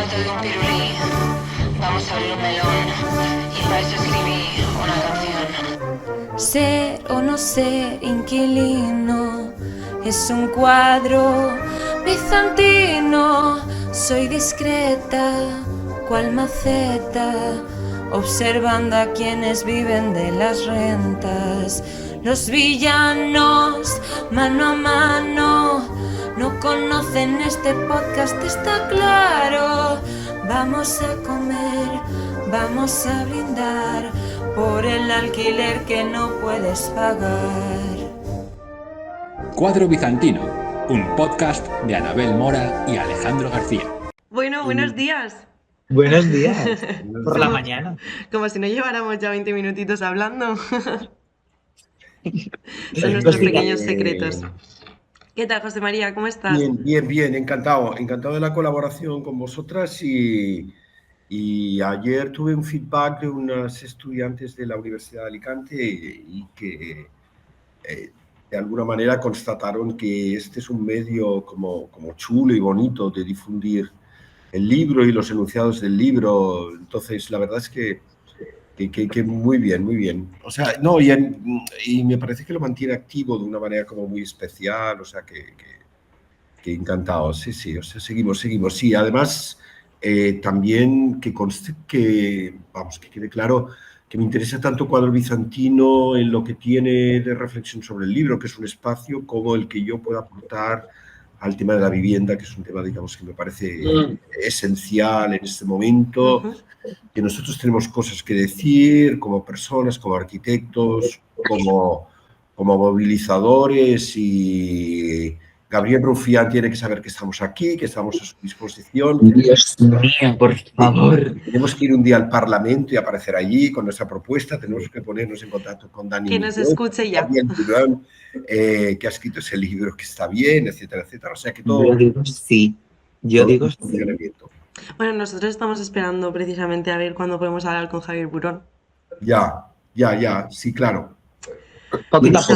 alto de un pirulí. Vamos a abrir un melón y para eso escribí una canción. Ser o no ser inquilino es un cuadro bizantino. Soy discreta, cual maceta, observando a quienes viven de las rentas. Los villanos, mano a mano, no conocen este podcast, está claro. Vamos a comer, vamos a brindar por el alquiler que no puedes pagar. Cuadro Bizantino, un podcast de Anabel Mora y Alejandro García. Bueno, buenos días. Buenos días, por la mañana. Como si no lleváramos ya 20 minutitos hablando. Son nuestros pequeños secretos. ¿Qué tal, José María? ¿Cómo estás? Bien, encantado de la colaboración con vosotras y ayer tuve un feedback de unas estudiantes de la Universidad de Alicante y que de alguna manera constataron que este es un medio como chulo y bonito de difundir el libro y los enunciados del libro. Entonces, la verdad es que muy bien. O sea, no, y me parece que lo mantiene activo de una manera como muy especial, o sea, que encantado, sí, o sea, seguimos. Sí, además, también que conste que quede claro que me interesa tanto Cuadro Bizantino en lo que tiene de reflexión sobre el libro, que es un espacio como el que yo pueda aportar al tema de la vivienda, que es un tema, digamos, que me parece esencial en este momento, que nosotros tenemos cosas que decir como personas, como arquitectos, como movilizadores, y Gabriel Rufián tiene que saber que estamos aquí, que estamos a su disposición. Dios mío, por favor. Tenemos que ir un día al Parlamento y aparecer allí con nuestra propuesta. Tenemos que ponernos en contacto con Dani. Que nos escuche ya. Durán, que ha escrito ese libro que está bien, etcétera. O sea que todo... Yo digo sí. Bueno, nosotros estamos esperando precisamente a ver cuándo podemos hablar con Javier Burón. Ya, sí, claro. Poquito a poco.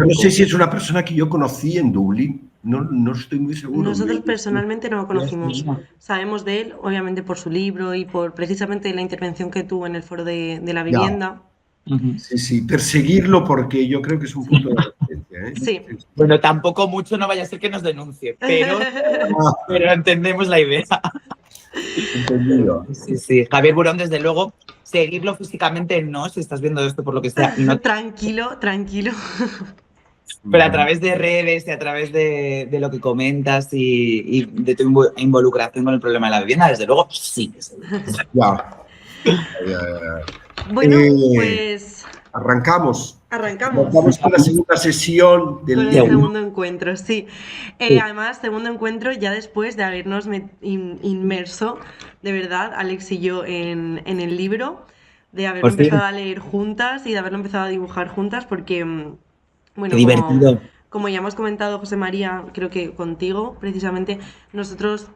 No sé si es una persona que yo conocí en Dublín, no estoy muy seguro. Nosotros personalmente no lo conocimos. Sabemos de él, obviamente por su libro y por precisamente la intervención que tuvo en el foro de la vivienda. Sí, perseguirlo porque yo creo que es un punto de referencia, ¿eh? Sí. Bueno, tampoco mucho, no vaya a ser que nos denuncie, pero entendemos la idea. Entendido. Sí. Javier Burón, desde luego, seguirlo físicamente no, si estás viendo esto por lo que sea. No... Tranquilo. Pero a través de redes y a través de lo que comentas y de tu involucración con el problema de la vivienda, desde luego, sí. Ya. Bueno, pues... Arrancamos. Vamos con la segunda sesión del con el segundo encuentro, sí. Además, segundo encuentro ya después de habernos inmerso, de verdad, Alex y yo, en el libro, de haberlo empezado a leer juntas y de haberlo empezado a dibujar juntas, porque, bueno, divertido. Como ya hemos comentado, José María, creo que contigo, precisamente, nosotros,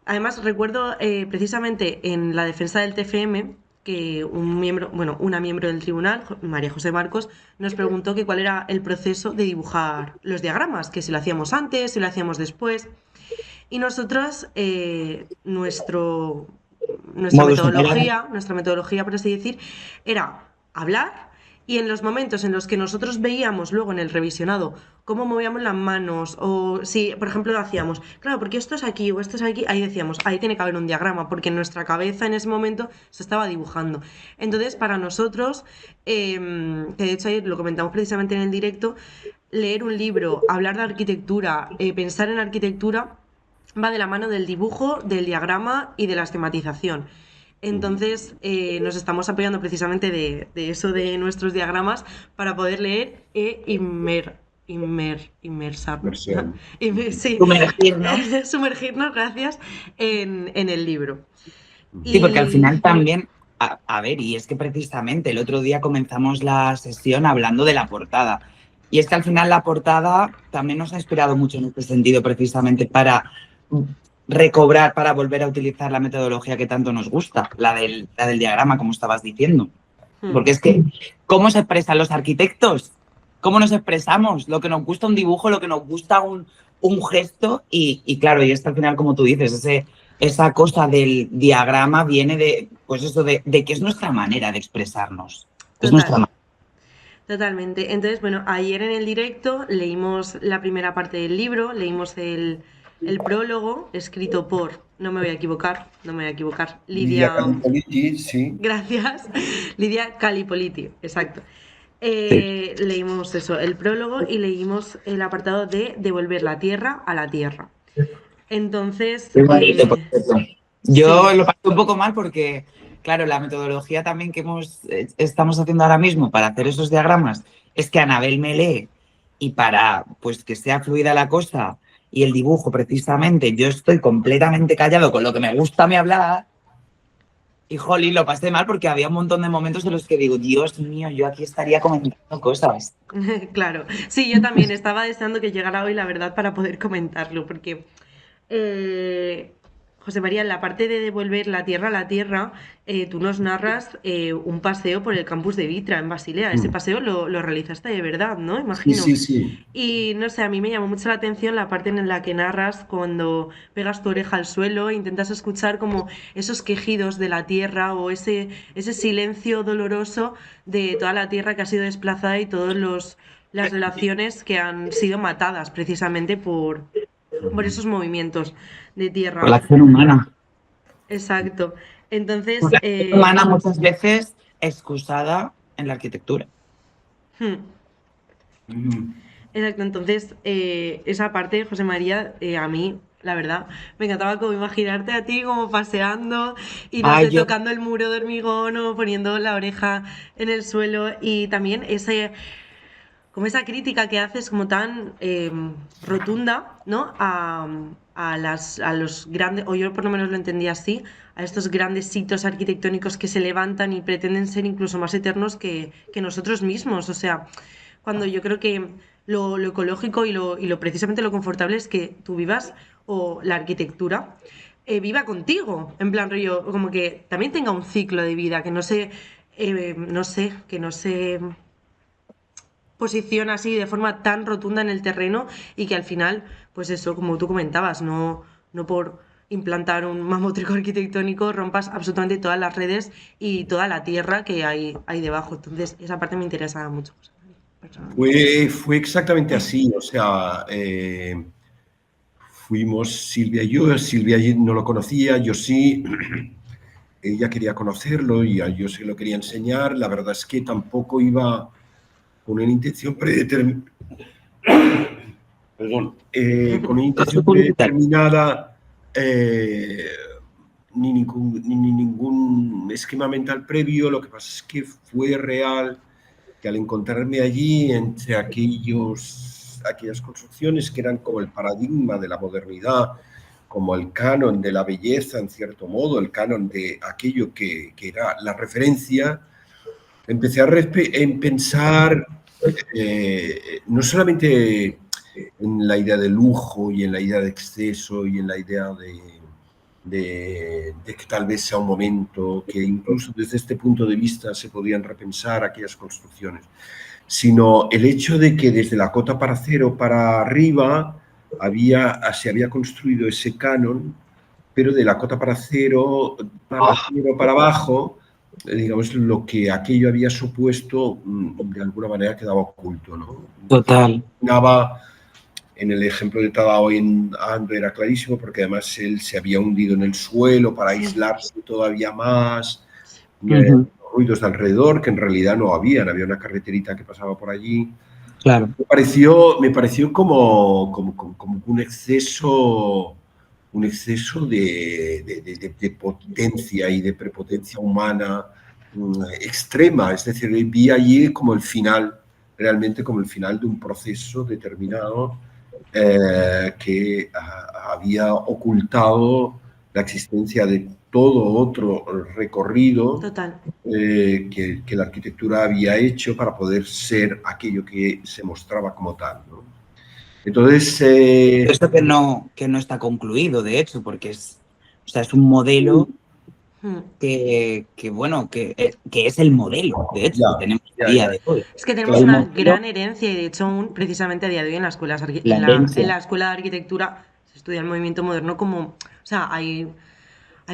además recuerdo precisamente en la defensa del TFM, que una miembro del tribunal, María José Marcos, nos preguntó que cuál era el proceso de dibujar los diagramas, que si lo hacíamos antes, si lo hacíamos después. Y nosotros, nuestra metodología, por así decir, era hablar, y en los momentos en los que nosotros veíamos luego en el revisionado cómo movíamos las manos, o si, por ejemplo, hacíamos, claro, porque esto es aquí o esto es aquí, ahí decíamos, ahí tiene que haber un diagrama, porque en nuestra cabeza en ese momento se estaba dibujando. Entonces, para nosotros, que de hecho ayer lo comentamos precisamente en el directo, leer un libro, hablar de arquitectura, pensar en arquitectura, va de la mano del dibujo, del diagrama y de la esquematización. Entonces, nos estamos apoyando precisamente de eso de nuestros diagramas para poder leer e inmersarnos. Sí. Sumergirnos, gracias, en el libro. Sí, porque al final también, a ver, y es que precisamente el otro día comenzamos la sesión hablando de la portada. Y es que al final la portada también nos ha inspirado mucho en este sentido, precisamente para recobrar, para volver a utilizar la metodología que tanto nos gusta, la del diagrama, como estabas diciendo. Porque es que, ¿cómo se expresan los arquitectos? ¿Cómo nos expresamos? Lo que nos gusta un dibujo, lo que nos gusta un gesto y claro, y esto al final, como tú dices, esa cosa del diagrama viene de, pues eso, de que es nuestra manera de expresarnos. Es nuestra Total. manera. Totalmente. Entonces, bueno, ayer en el directo leímos la primera parte del libro, leímos el prólogo escrito por, no me voy a equivocar, Lidia Lidia, Calipoliti, sí. gracias, Lidia Calipoliti, exacto. Sí. Leímos eso, el prólogo y leímos el apartado de Devolver la tierra a la tierra. Entonces, Qué bonito, por cierto. Yo sí, lo pasé un poco mal porque, claro, la metodología también que estamos haciendo ahora mismo para hacer esos diagramas es que Anabel me lee y para pues que sea fluida la cosa y el dibujo precisamente, yo estoy completamente callado con lo que me gusta a mí hablar y, jolín, lo pasé mal porque había un montón de momentos en los que digo, Dios mío, yo aquí estaría comentando cosas. claro. Sí, yo también estaba deseando que llegara hoy, la verdad, para poder comentarlo, porque José María, en la parte de devolver la tierra a la tierra, tú nos narras un paseo por el campus de Vitra, en Basilea. Ese paseo lo realizaste de verdad, ¿no? Sí, Imagino. sí, sí. Y no sé, a mí me llamó mucho la atención la parte en la que narras cuando pegas tu oreja al suelo e intentas escuchar como esos quejidos de la tierra o ese silencio doloroso de toda la tierra que ha sido desplazada y todas las relaciones que han sido matadas precisamente por esos movimientos de Por la tierra. acción humana. Exacto. Por Entonces, la acción humana muchas veces excusada en la arquitectura. Exacto, entonces esa parte, José María, a mí, la verdad, me encantaba como imaginarte a ti como paseando y no Ay, sé, yo, tocando el muro de hormigón o poniendo la oreja en el suelo y también como esa crítica que haces como tan rotunda, ¿no? A los grandes, o yo por lo menos lo entendí así, a estos grandes hitos arquitectónicos que se levantan y pretenden ser incluso más eternos que nosotros mismos. O sea, cuando yo creo que lo ecológico y lo precisamente lo confortable es que tú vivas o la arquitectura viva contigo, en plan rollo, como que también tenga un ciclo de vida, que que no se posiciona así de forma tan rotunda en el terreno y que al final, pues eso, como tú comentabas, no por implantar un mamótrico arquitectónico rompas absolutamente todas las redes y toda la tierra que hay debajo. Entonces, esa parte me interesaba mucho, personalmente. Fue exactamente así, o sea, fuimos Silvia y yo, Silvia no lo conocía, yo sí, ella quería conocerlo y yo se lo quería enseñar, la verdad es que tampoco iba con una intención predeterminada, perdón, con una intención predeterminada, ni ningún esquema mental previo, lo que pasa es que fue real que al encontrarme allí entre aquellas construcciones que eran como el paradigma de la modernidad, como el canon de la belleza, en cierto modo, el canon de aquello que era la referencia, empecé a pensar no solamente en la idea de lujo y en la idea de exceso y en la idea de que tal vez sea un momento que incluso desde este punto de vista se podían repensar aquellas construcciones, sino el hecho de que desde la Cota Paracero para arriba se había construido ese canon, pero de la Cota Paracero para abajo, digamos, lo que aquello había supuesto de alguna manera quedaba oculto, ¿no? total. En el ejemplo de Tadao en Ando era clarísimo porque además él se había hundido en el suelo para aislarse todavía más, ruidos de alrededor que en realidad no había una carreterita que pasaba por allí. Claro. Me pareció como un exceso de potencia y de prepotencia humana extrema, es decir, vi allí como el final, realmente como el final de un proceso determinado que había ocultado la existencia de todo otro recorrido Total. que la arquitectura había hecho para poder ser aquello que se mostraba como tal, ¿no? Entonces... Esto que no está concluido, de hecho, porque es un modelo bueno, que es el modelo, de hecho, Ya, que tenemos ya, a día ya. de hoy. Es que tenemos El una modelo, gran herencia y de hecho aún precisamente a día de hoy en las escuelas la en herencia. la escuela de arquitectura se estudia el movimiento moderno como, o sea, hay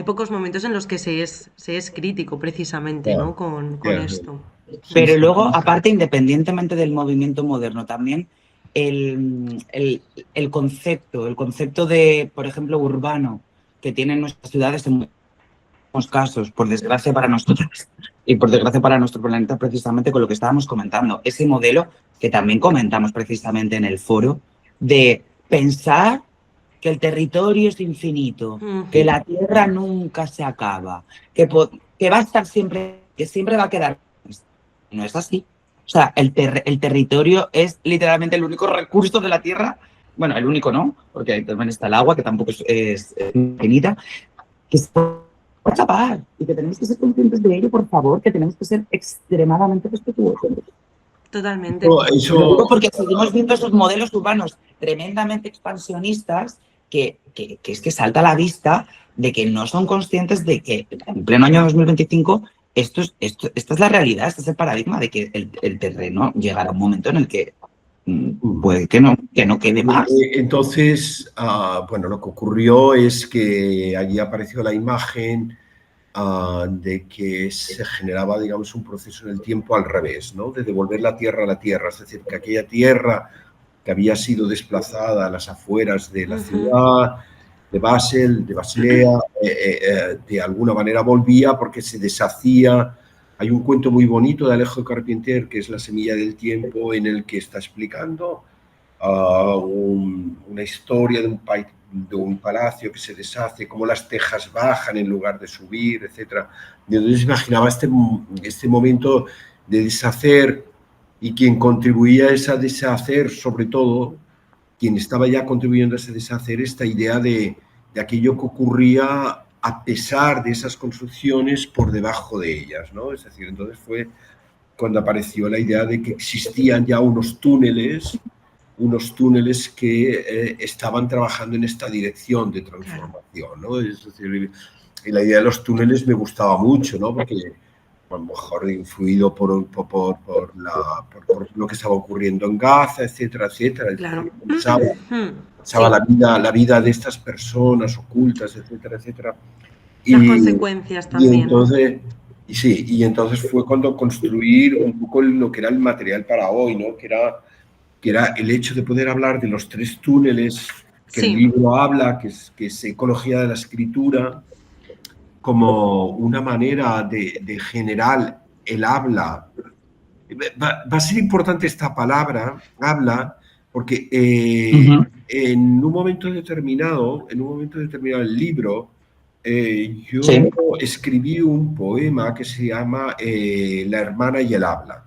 pocos momentos en los que se es crítico precisamente, Ya, ¿no? Con ya, ya. esto. Sí, Pero sí. luego, aparte, independientemente del movimiento moderno, también el concepto de, por ejemplo, urbano que tienen nuestras ciudades en muchos casos, por desgracia para nosotros y por desgracia para nuestro planeta, precisamente con lo que estábamos comentando, ese modelo que también comentamos precisamente en el foro, de pensar que el territorio es infinito, que la tierra nunca se acaba, que va a estar siempre, que siempre va a quedar. No es así. O sea, el territorio es literalmente el único recurso de la tierra. Bueno, el único no, porque ahí también está el agua, que tampoco es infinita, que se puede acabar y que tenemos que ser conscientes de ello, por favor, que tenemos que ser extremadamente respetuosos. Totalmente. Lo digo porque seguimos viendo esos modelos urbanos tremendamente expansionistas que es que salta a la vista de que no son conscientes de que en pleno año 2025 esta es la realidad, este es el paradigma de que el terreno llegará a un momento en el que puede que no quede más. Entonces, bueno, lo que ocurrió es que allí apareció la imagen de que se generaba, digamos, un proceso en el tiempo al revés, ¿no? De devolver la tierra a la tierra, es decir, que aquella tierra que había sido desplazada a las afueras de la ciudad, de Basel, de Basilea, de alguna manera volvía porque se deshacía. Hay un cuento muy bonito de Alejo Carpentier, que es La semilla del tiempo, en el que está explicando una historia de un palacio que se deshace, cómo las tejas bajan en lugar de subir, etc. Y entonces imaginaba este momento de deshacer, y quien contribuía a ese deshacer, sobre todo, quien estaba ya contribuyendo a ese deshacer, esta idea de aquello que ocurría a pesar de esas construcciones por debajo de ellas, ¿no? Es decir, entonces fue cuando apareció la idea de que existían ya unos túneles que estaban trabajando en esta dirección de transformación, ¿no? Es decir, y la idea de los túneles me gustaba mucho, ¿no? Porque a lo mejor influido por lo que estaba ocurriendo en Gaza, etcétera, etcétera. Claro. Pensaba la vida de estas personas ocultas, etcétera, etcétera. Las consecuencias también. Y entonces fue cuando construir un poco lo que era el material para hoy, ¿no? Que era el hecho de poder hablar de los 3 túneles que el libro habla, que es ecología de la escritura, como una manera de generar el habla. Va a ser importante esta palabra, habla, porque en un momento determinado el libro, yo escribí un poema que se llama La hermana y el habla.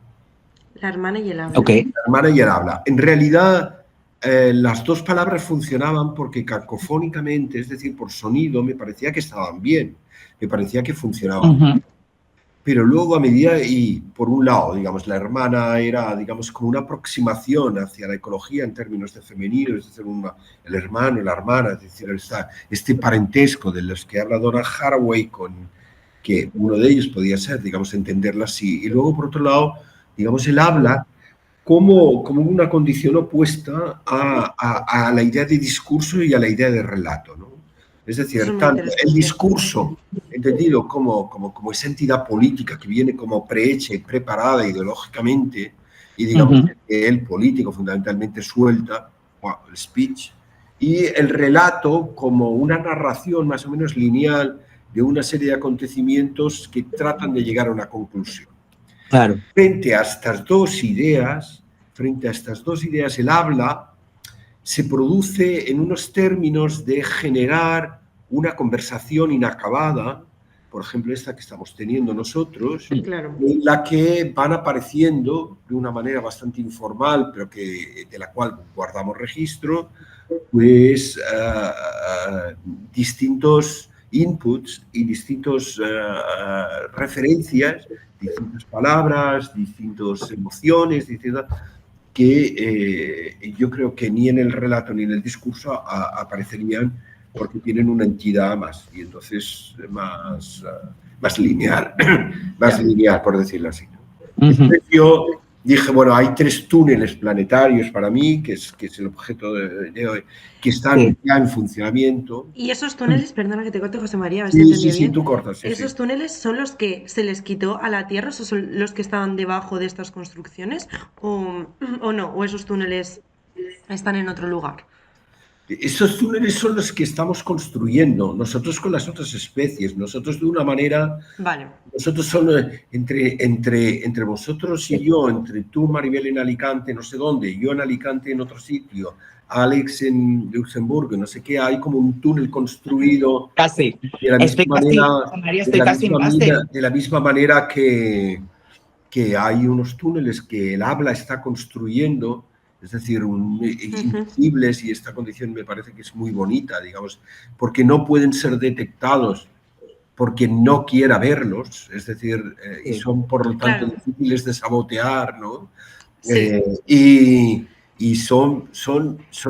La hermana y el habla. Okay. La hermana y el habla. En realidad, las 2 palabras funcionaban porque cacofónicamente, es decir, por sonido, me parecía que estaban bien, me parecía que funcionaban. Pero luego a medida, y por un lado, digamos, la hermana era, digamos, como una aproximación hacia la ecología en términos de femenino, es decir, el hermano, la hermana, es decir, este parentesco de los que habla Donna Haraway, que uno de ellos podía ser, digamos, entenderla así. Y luego, por otro lado, digamos, el habla como una condición opuesta a la idea de discurso y a la idea de relato, ¿no? Es decir, tanto el discurso, entendido como esa entidad política que viene como prehecha y preparada ideológicamente, y digamos que el político fundamentalmente suelta, el speech, y el relato como una narración más o menos lineal de una serie de acontecimientos que tratan de llegar a una conclusión. Claro. Frente a estas dos ideas, el habla se produce en unos términos de generar una conversación inacabada, por ejemplo esta que estamos teniendo nosotros, en la que van apareciendo de una manera bastante informal, pero de la cual guardamos registro, pues distintos inputs y distintas referencias, distintas palabras, distintas emociones, que yo creo que ni en el relato ni en el discurso aparecerían porque tienen una entidad más, y entonces más lineal, lineal, por decirlo así. Entonces yo dije, bueno, hay 3 túneles planetarios para mí, que es el objeto de hoy, que están ya en funcionamiento. Y esos túneles, perdona que te corte, José María, a ver si Sí, entendí sí, bien. tú cortas. ¿Esos túneles son los que se les quitó a la Tierra, o son los que estaban debajo de estas construcciones? ¿O no? ¿O esos túneles están en otro lugar? Esos túneles son los que estamos construyendo, nosotros con las otras especies, nosotros de una manera... Vale. Nosotros son entre vosotros y yo, entre tú, Maribel, en Alicante, no sé dónde, yo en Alicante en otro sitio, Alex en Luxemburgo, no sé qué, hay como un túnel construido. Casi. De la misma manera, de la misma manera que hay unos túneles que el habla está construyendo, es decir, invisibles, y esta condición me parece que es muy bonita, digamos, porque no pueden ser detectados porque no quiera verlos, es decir, y son por lo tanto difíciles de sabotear, ¿no? Sí. Y son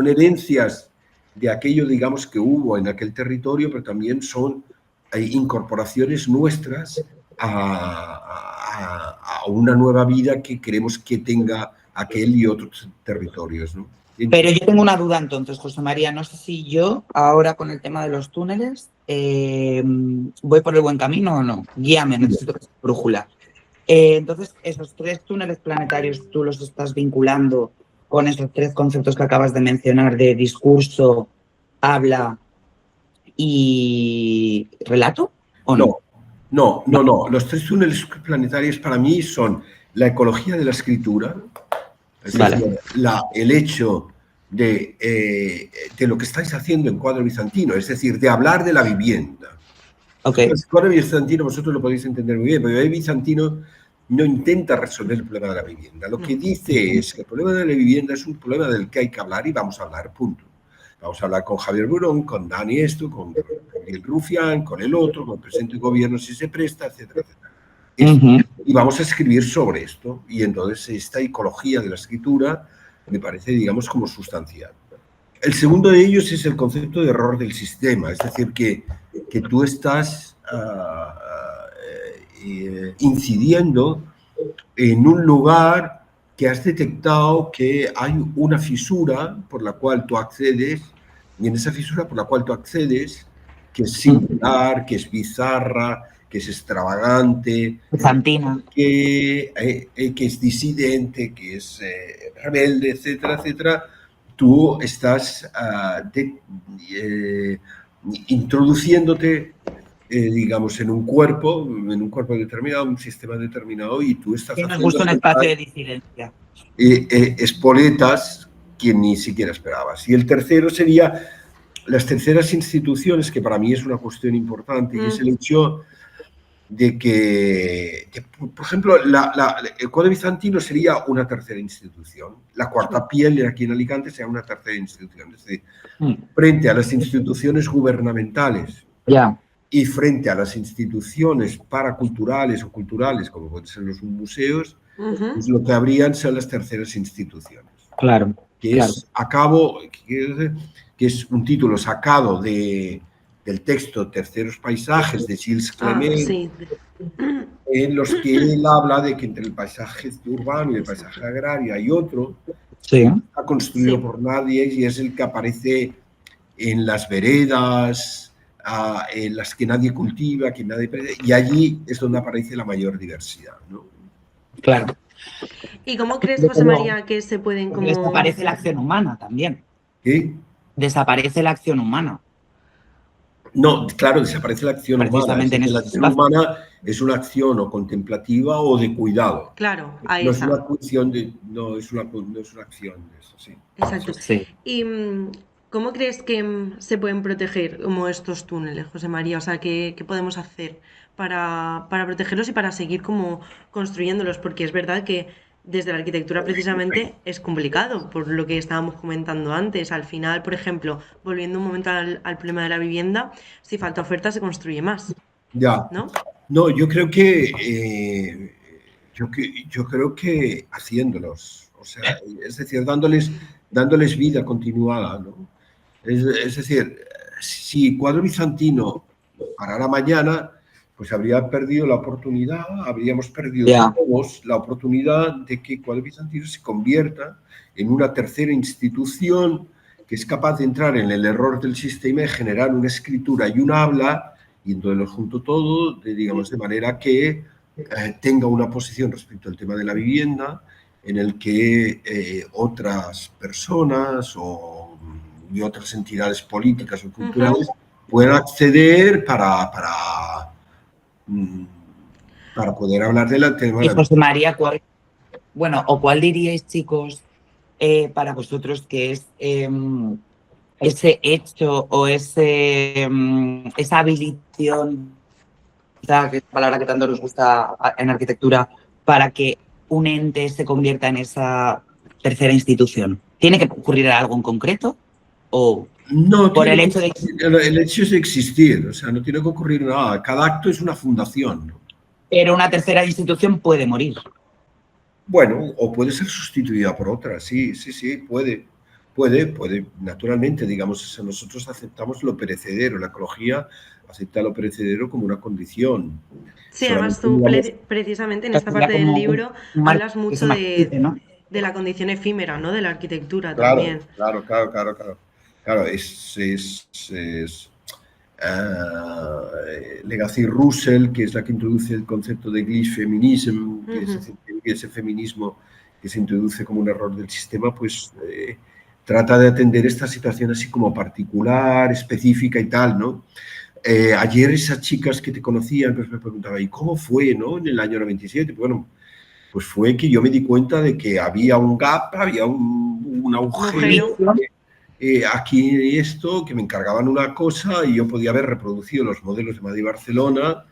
herencias de aquello, digamos, que hubo en aquel territorio, pero también son incorporaciones nuestras a una nueva vida que queremos que tenga aquel y otros territorios, ¿no? Pero yo tengo una duda entonces, José María, no sé si yo ahora con el tema de los túneles voy por el buen camino o no. Guíame, necesito brújula. Entonces, esos 3 túneles planetarios tú los estás vinculando con esos 3 conceptos que acabas de mencionar de discurso, habla y relato, ¿o no? No. Los 3 túneles planetarios para mí son la ecología de la escritura, es decir, el hecho de lo que estáis haciendo en Cuadro Bizantino, es decir, de hablar de la vivienda. El Cuadro Bizantino vosotros lo podéis entender muy bien, pero el Bizantino no intenta resolver el problema de la vivienda. Lo que dice es que el problema de la vivienda es un problema del que hay que hablar y vamos a hablar, punto. Vamos a hablar con Javier Burón, con Dani con Gabriel Rufián, con el otro, con el presidente del gobierno si se presta, etcétera, etcétera. Y vamos a escribir sobre esto. Y entonces esta ecología de la escritura me parece, digamos, como sustancial. El segundo de ellos es el concepto de error del sistema, es decir, que tú estás incidiendo en un lugar que has detectado que hay una fisura por la cual tú accedes, y en esa fisura por la cual tú accedes, que es singular, que es bizarra, que es extravagante, que es disidente, que es rebelde, etcétera, etcétera, tú estás introduciéndote, digamos, en un cuerpo determinado, un sistema determinado, y tú estás haciendo... Nos gusta un espacio de disidencia. Espoletas que ni siquiera esperabas. Y el tercero sería las terceras instituciones, que para mí es una cuestión importante, y es el hecho de que por ejemplo, el Cuadro Bizantino sería una tercera institución. La Cuarta Piel aquí en Alicante sería una tercera institución. Es decir, frente a las instituciones gubernamentales y frente a las instituciones paraculturales o culturales, como pueden ser los museos, pues lo que habrían son las terceras instituciones. Claro. Que es un título sacado del texto Terceros Paisajes de Gilles Clement, en los que él habla de que entre el paisaje urbano y el paisaje agrario hay otro, está construido por nadie, y es el que aparece en las veredas, en las que nadie cultiva, y allí es donde aparece la mayor diversidad, ¿no? Claro. ¿Y cómo crees, José María, que se pueden como... Desaparece la acción humana también. ¿Qué? Desaparece la acción humana. No, claro, desaparece la acción humana. La acción humana es una acción o contemplativa o de cuidado. Claro, ahí no está. Es una cuestión de, no es una acción de eso, sí. Exacto. Sí. ¿Y cómo crees que se pueden proteger como estos túneles, José María? O sea, ¿qué podemos hacer para protegerlos y para seguir como construyéndolos? Porque es verdad que desde la arquitectura precisamente es complicado, por lo que estábamos comentando antes. Al final, por ejemplo, volviendo un momento al problema de la vivienda, si falta oferta se construye más. Ya. No, yo creo que yo creo que haciéndolos, o sea, es decir, dándoles vida continuada, ¿no? Es decir, si Cuadro Bizantino parara mañana, pues habría perdido la oportunidad, habríamos perdido todos la oportunidad de que Cuadro Bizantino se convierta en una tercera institución que es capaz de entrar en el error del sistema y generar una escritura y un habla, y entonces lo junto todo, digamos, de manera que tenga una posición respecto al tema de la vivienda, en el que otras personas y otras entidades políticas o culturales puedan acceder para poder hablar del tema. Y José María, ¿cuál diríais, chicos, para vosotros que es ese hecho o esa habilitación, que es la palabra que tanto nos gusta en arquitectura, para que un ente se convierta en esa tercera institución? ¿Tiene que ocurrir algo en concreto? ¿O no, por el hecho de el hecho es existir, o sea, no tiene que ocurrir nada. Cada acto es una fundación, ¿no? Pero una tercera institución puede morir. Bueno, o puede ser sustituida por otra, sí, puede, naturalmente, digamos, nosotros aceptamos lo perecedero, la ecología acepta lo perecedero como una condición. Sí, además tú precisamente en esta parte del libro hablas mucho de la condición efímera, ¿no? De la arquitectura también. Claro, Legacy Russell, que es la que introduce el concepto de glitch feminism, que es ese feminismo que se introduce como un error del sistema, pues trata de atender esta situación así como particular, específica y tal, ¿no? Ayer esas chicas que te conocían pues me preguntaban, ¿y cómo fue, no? En el año 97, bueno, pues fue que yo me di cuenta de que había un gap, había un agujero. Aquí esto, que me encargaban una cosa y yo podía haber reproducido los modelos de Madrid y Barcelona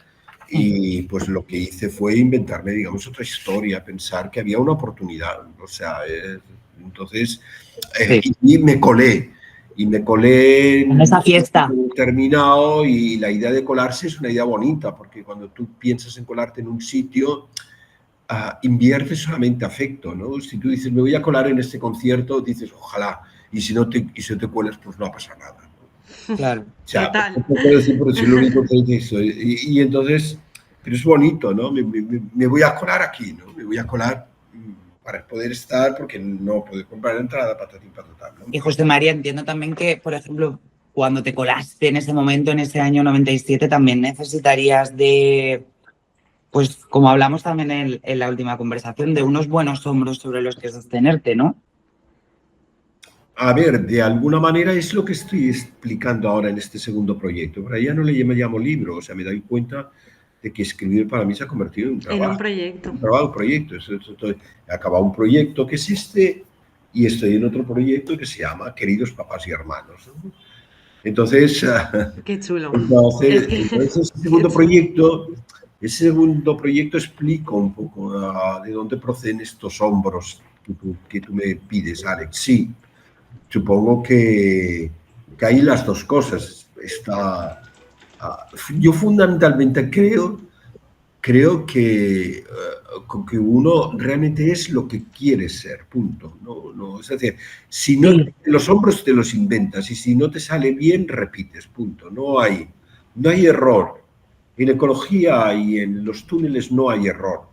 y pues lo que hice fue inventarme, digamos, otra historia, pensar que había una oportunidad, o sea, entonces, y me colé en esa fiesta. Terminado, y la idea de colarse es una idea bonita, porque cuando tú piensas en colarte en un sitio, inviertes solamente afecto, ¿no? Si tú dices, me voy a colar en este concierto, dices, ojalá. Y si no te cuelas, pues no ha pasado nada, ¿no? Claro. O sea, puedo decir, por decir lo único que hizo. Y entonces, pero es bonito, ¿no? Me voy a colar aquí, ¿no? Me voy a colar para poder estar, porque no puedo comprar entrada, patatín, patatán, ¿no? Y José María, entiendo también que, por ejemplo, cuando te colaste en ese momento, en ese año 97, también necesitarías de, pues como hablamos también en la última conversación, de unos buenos hombros sobre los que sostenerte, ¿no? A ver, de alguna manera es lo que estoy explicando ahora en este segundo proyecto. Pero ya no le llamo libro, o sea, me doy cuenta de que escribir para mí se ha convertido en un trabajo. En un proyecto. Un proyecto. He acabado un proyecto que es este y estoy en otro proyecto que se llama Queridos Papás y Hermanos, ¿no? Entonces... Qué chulo. Entonces ese segundo proyecto explica un poco de dónde proceden estos hombros que tú me pides, Alex. Sí. Supongo que hay las dos cosas. Yo fundamentalmente creo que uno realmente es lo que quiere ser, punto. No, es decir, si no, los hombros te los inventas y si no te sale bien, repites, punto. No hay error. En ecología y en los túneles no hay error.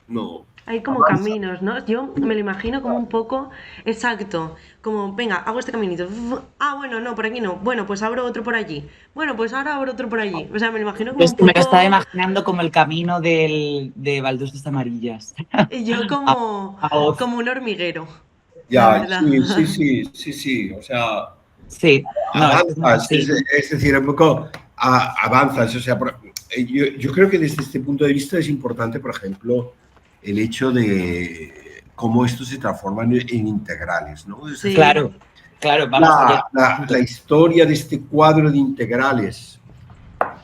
No. Hay como caminos, ¿no? Yo me lo imagino como un poco exacto, como, venga, hago este caminito. Bueno, no, por aquí no. Bueno, pues abro otro por allí. Bueno, pues ahora abro otro por allí. O sea, me lo imagino como un poco... Me lo estaba imaginando como el camino de baldosas amarillas. Y yo como un hormiguero. Ya, sí. O sea, sí, avanzas. Sí. Es decir, un poco avanzas. O sea, yo creo que desde este punto de vista es importante, por ejemplo, el hecho de cómo esto se transforma en integrales, ¿no? Es decir, claro. La historia de este cuadro de integrales,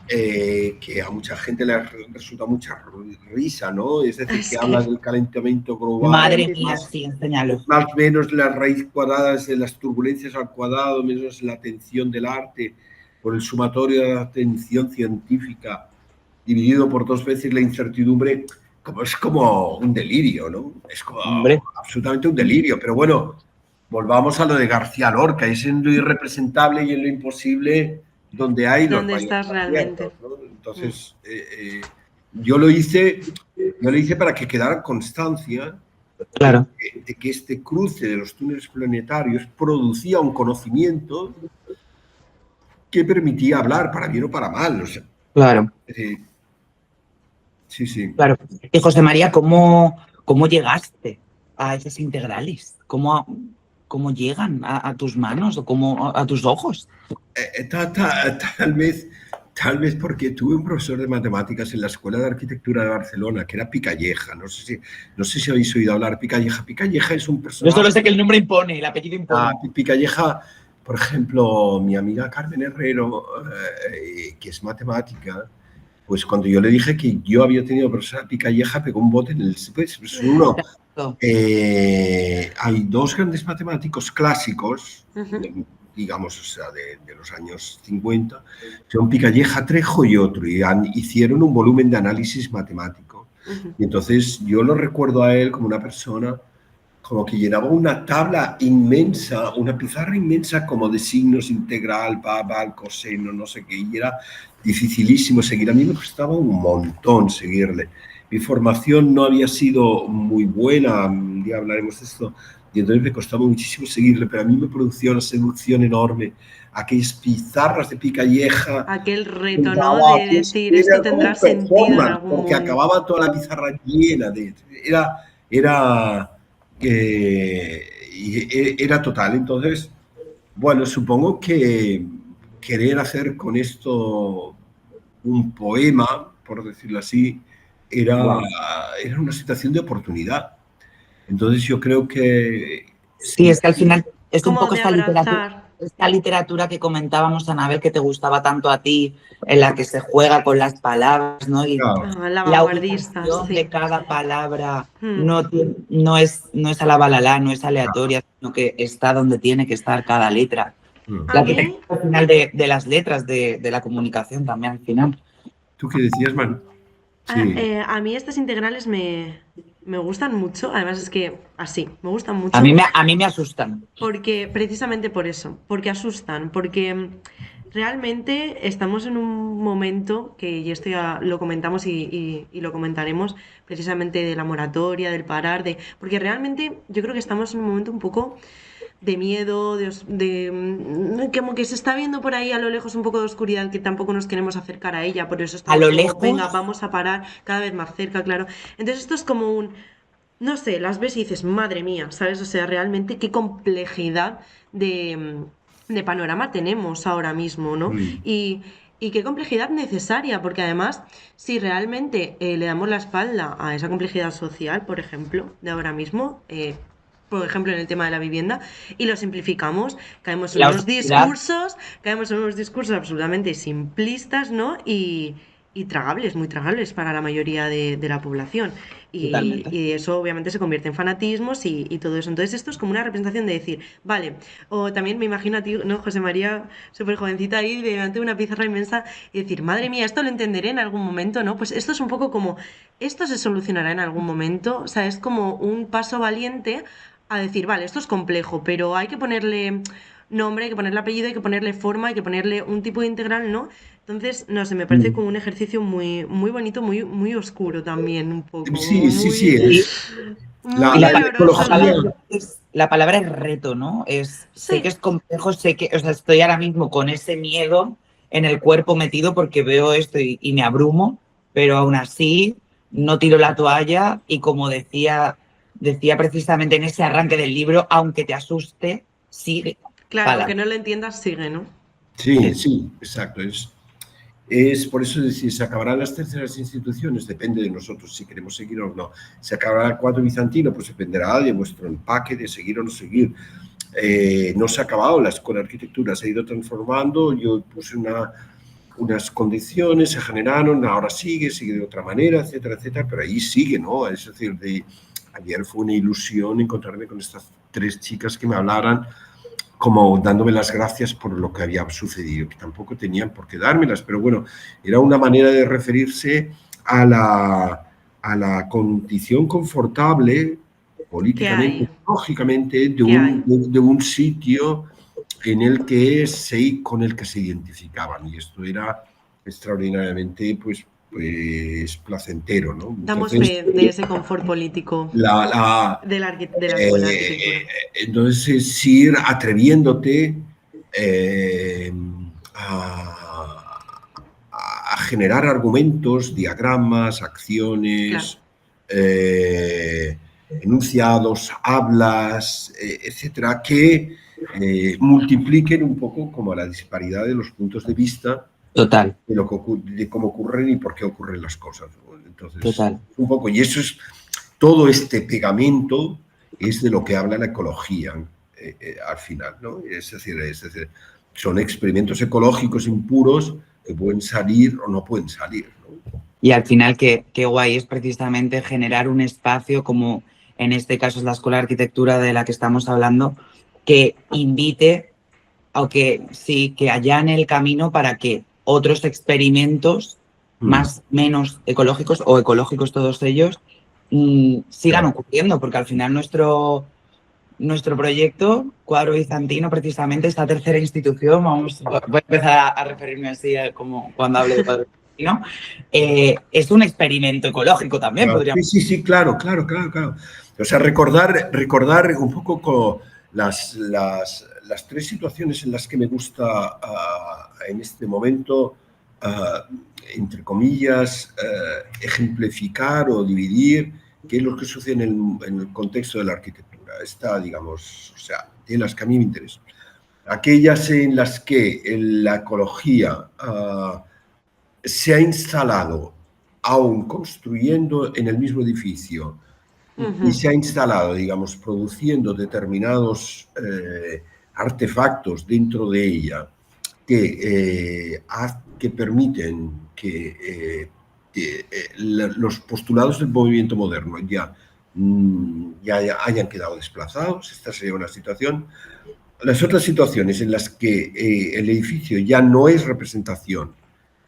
que a mucha gente le resulta mucha risa, ¿no? Es decir, que habla del calentamiento global. Madre mía, sí, enséñalo. Más o menos las raíces cuadradas de las turbulencias al cuadrado, menos la atención del arte, por el sumatorio de la atención científica, dividido por dos veces la incertidumbre. Es como un delirio, ¿no? Es como absolutamente un delirio. Pero bueno, volvamos a lo de García Lorca. Es en lo irrepresentable y en lo imposible donde hay los ¿Dónde mayores estás realmente? aciertos, ¿no? Entonces, yo lo hice para que quedara constancia Claro, de que este cruce de los túneles planetarios producía un conocimiento que permitía hablar, para bien o para mal. O sea, claro, sí. claro. Y José María, ¿cómo llegaste a esas integrales? ¿Cómo llegan a tus manos o a tus ojos? Tal vez porque tuve un profesor de matemáticas en la Escuela de Arquitectura de Barcelona, que era Picalleja. No sé si habéis oído hablar Picalleja. Picalleja es un Yo personaje. solo sé que el nombre impone, el apellido impone. Picalleja, por ejemplo, mi amiga Carmen Herrero, que es matemática, pues cuando yo le dije que yo había tenido profesora Picalleja, pegó un bote en el... Pues uno, hay dos grandes matemáticos clásicos, digamos, o sea, de los años 50, son Picalleja, Trejo y otro, y hicieron un volumen de análisis matemático. Y entonces yo lo recuerdo a él como una persona como que llenaba una tabla inmensa, una pizarra inmensa como de signos integral, el coseno, no sé qué, y era dificilísimo seguir. A mí me costaba un montón seguirle. Mi formación no había sido muy buena, un día hablaremos de esto, y entonces me costaba muchísimo seguirle, pero a mí me producía una seducción enorme. Aquellas pizarras de Picalleja. Aquel reto, ¿no? De decir, esto tendrá sentido en algún porque momento. acababa toda la pizarra llena de... Era total. Entonces, bueno, supongo que querer hacer con esto un poema, por decirlo así, era una situación de oportunidad. Entonces yo creo que... Sí, es que al final es un Como poco de abrazar. esta literatura que comentábamos, Anabel, que te gustaba tanto a ti, en la que se juega con las palabras, ¿no? Y La la vanguardista, ubicación sí. de cada palabra no es a la balalá, no es aleatoria, sino que está donde tiene que estar cada letra. La arquitectura al final de las letras, de la comunicación también al final. ¿Tú qué decías, Man? Sí. A mí estas integrales me gustan mucho, además es que así, me gustan mucho. A mí me asustan. Porque, precisamente por eso, porque asustan, porque realmente estamos en un momento que, y esto ya lo comentamos y lo comentaremos, precisamente de la moratoria, del parar, porque realmente yo creo que estamos en un momento un poco de miedo, como que se está viendo por ahí a lo lejos un poco de oscuridad que tampoco nos queremos acercar a ella, por eso estamos A lo como, lejos. venga, vamos a parar cada vez más cerca, claro. Entonces esto es como no sé, las ves y dices, madre mía, ¿sabes? O sea, realmente qué complejidad de panorama tenemos ahora mismo, ¿no? Y qué complejidad necesaria, porque además, si realmente le damos la espalda a esa complejidad social, por ejemplo, de ahora mismo, por ejemplo, en el tema de la vivienda, y lo simplificamos, caemos en unos discursos absolutamente simplistas, ¿no? Y tragables, muy tragables para la mayoría de la población. Y eso obviamente se convierte en fanatismos y todo eso. Entonces esto es como una representación de decir, vale, o también me imagino a ti, ¿no? José María, súper jovencita ahí, delante de una pizarra inmensa y decir, madre mía, esto lo entenderé en algún momento, ¿no? Pues esto es un poco como, esto se solucionará en algún momento, o sea, es como un paso valiente a decir, vale, esto es complejo, pero hay que ponerle nombre, hay que ponerle apellido, hay que ponerle forma, hay que ponerle un tipo de integral, ¿no? Entonces, no sé, me parece como un ejercicio muy, muy bonito, muy, muy oscuro también, un poco. Sí. La palabra es reto, ¿no? Sé que es complejo, o sea, estoy ahora mismo con ese miedo en el cuerpo metido porque veo esto y me abrumo, pero aún así no tiro la toalla y como decía precisamente en ese arranque del libro, aunque te asuste, sigue. Claro, aunque no lo entiendas, sigue, ¿no? Sí, exacto. Es por eso decir, se acabarán las terceras instituciones, depende de nosotros si queremos seguir o no. Se acabará el cuadro bizantino, pues dependerá de vuestro empaque de seguir o no seguir. No se ha acabado, la escuela de arquitectura se ha ido transformando, yo puse unas condiciones, se generaron, ahora sigue de otra manera, etcétera, etcétera, pero ahí sigue, ¿no? Es decir, ayer fue una ilusión encontrarme con estas 3 chicas que me hablaran como dándome las gracias por lo que había sucedido, que tampoco tenían por qué dármelas, pero bueno, era una manera de referirse a la condición confortable, políticamente, lógicamente, de un sitio con el que se identificaban, y esto era extraordinariamente pues placentero, ¿no? Damos Entonces, fe de ese confort político de la escuela de arquitectura. entonces es ir atreviéndote a generar argumentos, diagramas, acciones, enunciados, hablas, etcétera, que multipliquen un poco como la disparidad de los puntos de vista. Total. De cómo ocurren y por qué ocurren las cosas, ¿no? Entonces, Total. Un poco, y eso es, todo este pegamento es de lo que habla la ecología al final, ¿no? Es decir, son experimentos ecológicos impuros que pueden salir o no pueden salir, ¿no? Y al final, qué guay es precisamente generar un espacio como, en este caso es la Escuela de Arquitectura de la que estamos hablando, que invite, aunque sí, que allane el camino para que otros experimentos menos ecológicos o ecológicos todos ellos sigan ocurriendo, porque al final nuestro proyecto, Cuadro Bizantino, precisamente esta tercera institución, voy a empezar a referirme así como cuando hable de Cuadro Bizantino, es un experimento ecológico también, Claro, podríamos decir. Sí, claro. O sea, recordar un poco con las tres situaciones en las que me gusta en este momento, entre comillas, ejemplificar o dividir qué es lo que sucede en el contexto de la arquitectura. Está, digamos, o sea, en las que a mí me interesan. Aquellas en las que la ecología se ha instalado, aún construyendo en el mismo edificio, y se ha instalado, digamos, produciendo determinados artefactos dentro de ella que permiten que los postulados del movimiento moderno ya hayan quedado desplazados. Esta sería una situación. Las otras situaciones en las que el edificio ya no es representación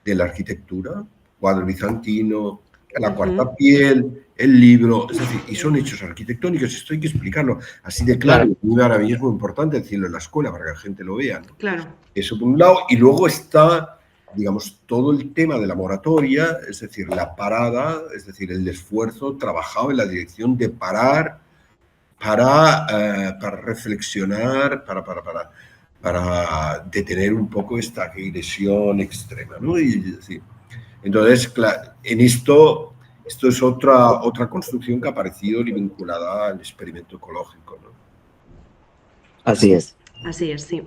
de la arquitectura, Cuadro Bizantino, la Cuarta Piel, el libro, es decir, y son hechos arquitectónicos, esto hay que explicarlo así de claro. Para mí es muy importante decirlo en la escuela para que la gente lo vea, ¿no? Claro. Eso por un lado, y luego está, digamos, todo el tema de la moratoria, es decir, la parada, es decir, el esfuerzo trabajado en la dirección de parar para reflexionar, para detener un poco esta agresión extrema, ¿no? Y, es decir, entonces, claro, en esto es otra construcción que ha aparecido y vinculada al experimento ecológico, ¿no? Así es. Así es, sí.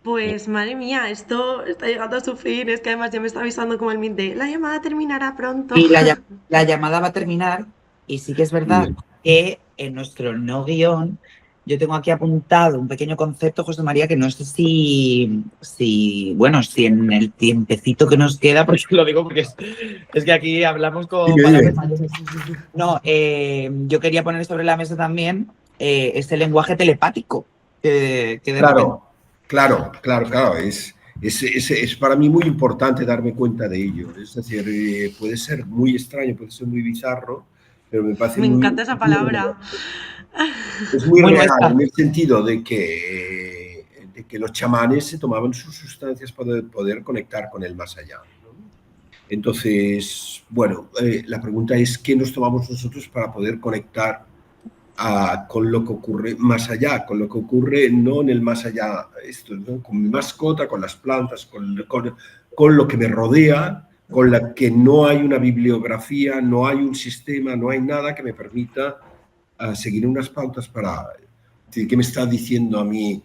Pues madre mía, esto está llegando a su fin. Es que además ya me está avisando como el Meet de la llamada terminará pronto. Y la llamada va a terminar, y sí que es verdad que en nuestro no guión yo tengo aquí apuntado un pequeño concepto, José María, que no sé si en el tiempecito que nos queda, porque lo digo porque es que aquí hablamos con palabras. No, yo quería poner sobre la mesa también este lenguaje telepático. Claro. Es para mí muy importante darme cuenta de ello. Es decir, puede ser muy extraño, puede ser muy bizarro, pero me parece Me encanta esa palabra. Es muy real en el sentido de que los chamanes se tomaban sus sustancias para poder conectar con el más allá, ¿no? Entonces, bueno, la pregunta es ¿qué nos tomamos nosotros para poder conectar con lo que ocurre más allá? Con lo que ocurre no en el más allá, ¿no? Con mi mascota, con las plantas, con lo que me rodea, con la que no hay una bibliografía, no hay un sistema, no hay nada que me permita seguir unas pautas para decir qué me está diciendo a mí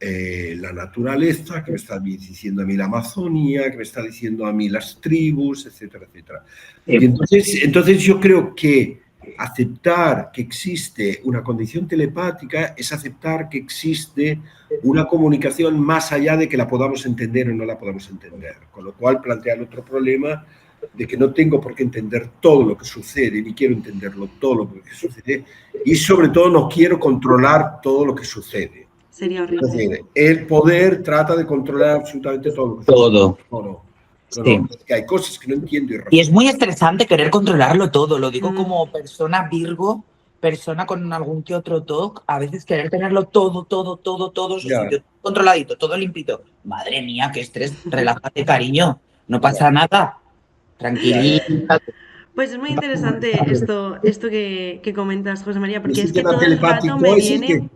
la naturaleza, qué me está diciendo a mí la Amazonía, qué me está diciendo a mí las tribus, etcétera, etcétera. Y entonces yo creo que aceptar que existe una condición telepática es aceptar que existe una comunicación más allá de que la podamos entender o no la podamos entender, con lo cual plantea el otro problema de que no tengo por qué entender todo lo que sucede, ni quiero entenderlo todo lo que sucede, y sobre todo no quiero controlar todo lo que sucede. Sería horrible. Es decir, el poder trata de controlar absolutamente todo lo que sucede. No, es que hay cosas que no entiendo. Y es muy estresante querer controlarlo todo, lo digo como persona Virgo, persona con algún que otro toque, a veces querer tenerlo todo su Ya. sitio, controladito, todo limpito. Madre mía, qué estrés, relájate, cariño, no pasa nada, tranquilita. Pues es muy interesante esto que comentas, José María, porque Ese es que tema todo el rato telepático me es el que... viene,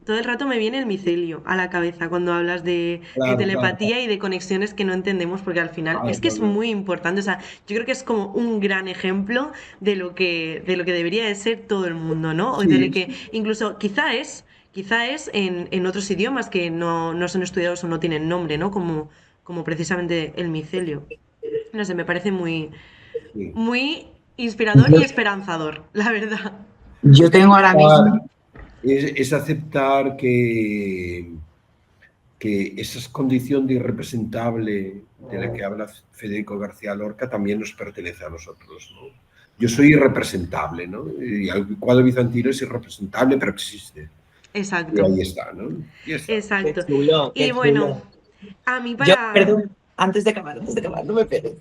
todo el rato me viene el micelio a la cabeza cuando hablas de Claro, telepatía y de conexiones que no entendemos, porque al final Claro, es que es claro. muy importante. O sea, yo creo que es como un gran ejemplo de lo que debería de ser todo el mundo, ¿no? O de lo Sí, que incluso quizá es en otros idiomas que no son estudiados o no tienen nombre, ¿no? Como precisamente el micelio. No sé, me parece sí. muy inspirador y esperanzador, la verdad. Yo tengo ahora mismo, Es aceptar que esa condición de irrepresentable de la que habla Federico García Lorca también nos pertenece a nosotros, ¿no? Yo soy irrepresentable, ¿no? Y el cuadro bizantino es irrepresentable, pero existe. Y Exacto, ahí está, ¿no? Y ya está. qué exacto. chulo, Y qué bueno, chulo. a mí Yo, para... perdón, antes de acabar, no me pegues.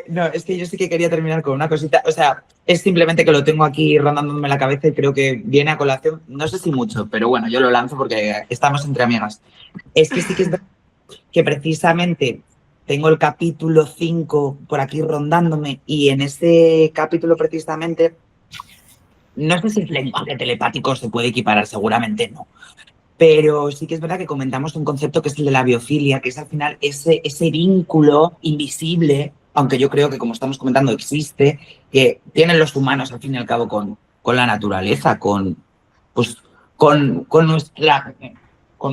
No, es que yo sí que quería terminar con una cosita. O sea, es simplemente que lo tengo aquí rondándome la cabeza y creo que viene a colación. No sé si mucho, pero bueno, yo lo lanzo porque estamos entre amigas. Es que sí que es verdad que precisamente tengo el capítulo 5 por aquí rondándome y en ese capítulo precisamente, no sé si el lenguaje telepático se puede equiparar, seguramente no. Pero sí que es verdad que comentamos un concepto que es el de la biofilia, que es al final ese vínculo invisible, aunque yo creo que, como estamos comentando, existe, que tienen los humanos al fin y al cabo con la naturaleza, pues, con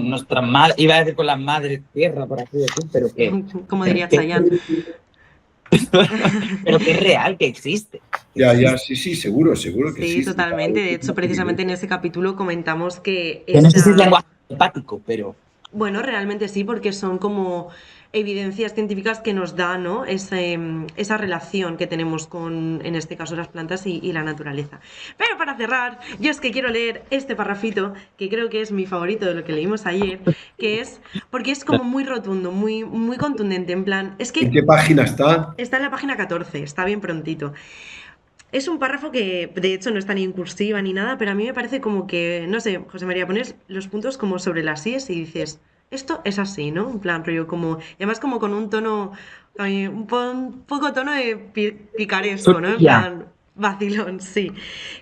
nuestra madre, iba a decir con la madre tierra, por así decir, Como diría Chayanne. pero que es real, que existe. Ya, sí, seguro que Sí, existe. totalmente. Claro, De hecho, precisamente en ese capítulo comentamos que Yo no sé si es esa... lenguaje telepático, pero Bueno, realmente sí, porque son como evidencias científicas que nos dan, ¿no? Esa relación que tenemos con, en este caso, las plantas y la naturaleza. Pero para cerrar, yo es que quiero leer este parrafito, que creo que es mi favorito de lo que leímos ayer, que es, porque es como muy rotundo, muy contundente, en plan, es ¿En que qué página está? está en la página 14, está bien prontito. Es un párrafo que de hecho no está ni en cursiva ni nada, pero a mí me parece como que, no sé, José María, pones los puntos como sobre las íes y dices, esto es así, ¿no? En plan, rollo como, y además como con un tono, un poco tono de picaresco, ¿no? En ya, plan, vacilón, sí.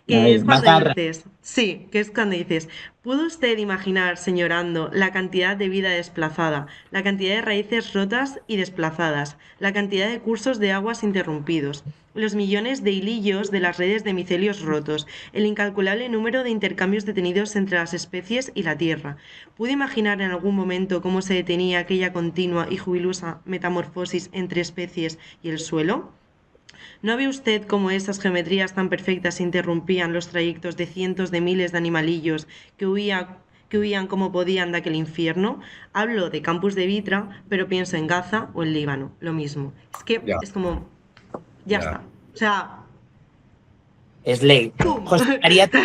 Que es cuando macarra. dices, sí, que es cuando dices, ¿pudo usted imaginar, señorando, la cantidad de vida desplazada, la cantidad de raíces rotas y desplazadas, la cantidad de cursos de aguas interrumpidos, los millones de hilillos de las redes de micelios rotos, el incalculable número de intercambios detenidos entre las especies y la Tierra? ¿Pudo imaginar en algún momento cómo se detenía aquella continua y jubilosa metamorfosis entre especies y el suelo? ¿No ve usted cómo esas geometrías tan perfectas interrumpían los trayectos de cientos de miles de animalillos que huían como podían de aquel infierno? Hablo de Campus de Vitra, pero pienso en Gaza o en Líbano, lo mismo. Es que Ya, es como, ya está. O sea, Es ley. ¡pum! José María, ¿tú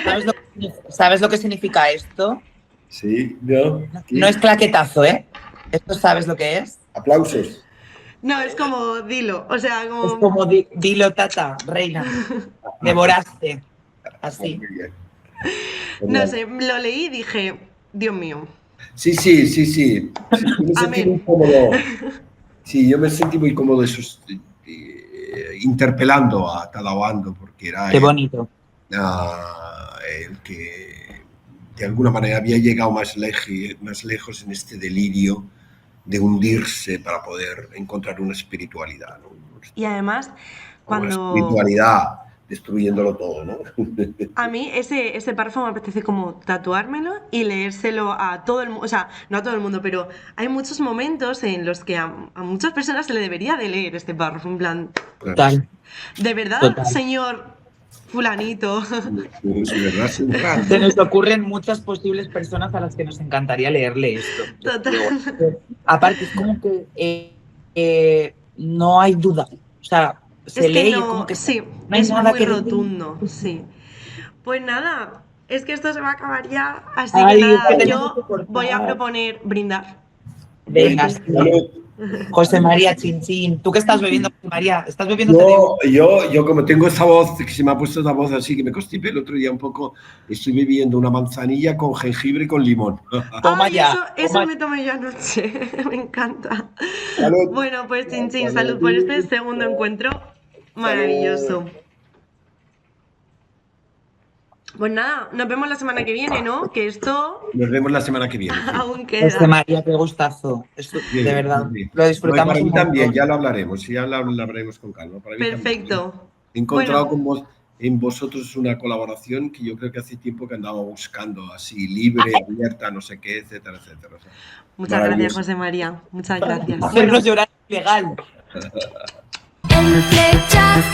sabes lo que significa esto? sí, ¿no? No es claquetazo, ¿eh? ¿Esto sabes lo que es? Aplausos. No, es como, dilo, o sea, Es como... como dilo, tata, reina. Devoraste. Así. Muy bien. No Genial. sé, lo leí y dije, Dios mío, Sí. Sí, yo me sentí muy amén. cómodo. Sí, yo me sentí muy cómodo interpelando a Talaoando, porque era Qué bonito. el que de alguna manera había llegado más lejos en este delirio de hundirse para poder encontrar una espiritualidad, ¿no? Y además, Una cuando... espiritualidad destruyéndolo todo, ¿no? A mí ese párrafo me apetece como tatuármelo y leérselo a todo el mundo, o sea, no a todo el mundo, pero hay muchos momentos en los que a muchas personas se le debería de leer este párrafo, en plan, Total. ¿de verdad, Total. señor fulanito? Es verdad, sí. Se nos ocurren muchas posibles personas a las que nos encantaría leerle esto. Total. Aparte, es como que no hay duda. O sea, se Es que lee y es como no, que sí, no hay es nada muy que decir. rotundo, sí. Pues nada, es que esto se va a acabar ya, así que Ay, es que nada, tenemos que yo cortar. voy a proponer brindar. Venga, Salud. José María Chinchín. ¿Tú qué estás bebiendo, José María? ¿Estás bebiendo? Yo como tengo esa voz, que se me ha puesto esa voz así, que me constipé el otro día un poco, estoy bebiendo una manzanilla con jengibre y con limón. Toma Ay, ya. eso me tomé yo anoche. Me encanta. Salud. Bueno, pues Chinchín, Salud. salud por este segundo encuentro maravilloso. Pues nada, nos vemos la semana que viene, ¿no? Que esto Nos vemos la semana que viene. aún José queda. María, qué gustazo. Esto, Bien, de verdad, bien. lo disfrutamos Para mí un montón. también, ya lo hablaremos, ya lo hablaremos con calma. Para mí Perfecto. también. He encontrado Bueno. en vosotros una colaboración que yo creo que hace tiempo que andaba buscando, así libre, abierta, no sé qué, etcétera, etcétera. O sea, Muchas gracias, maravilloso. José María. Muchas gracias. Bueno, Hacernos llorar ilegal. En flechas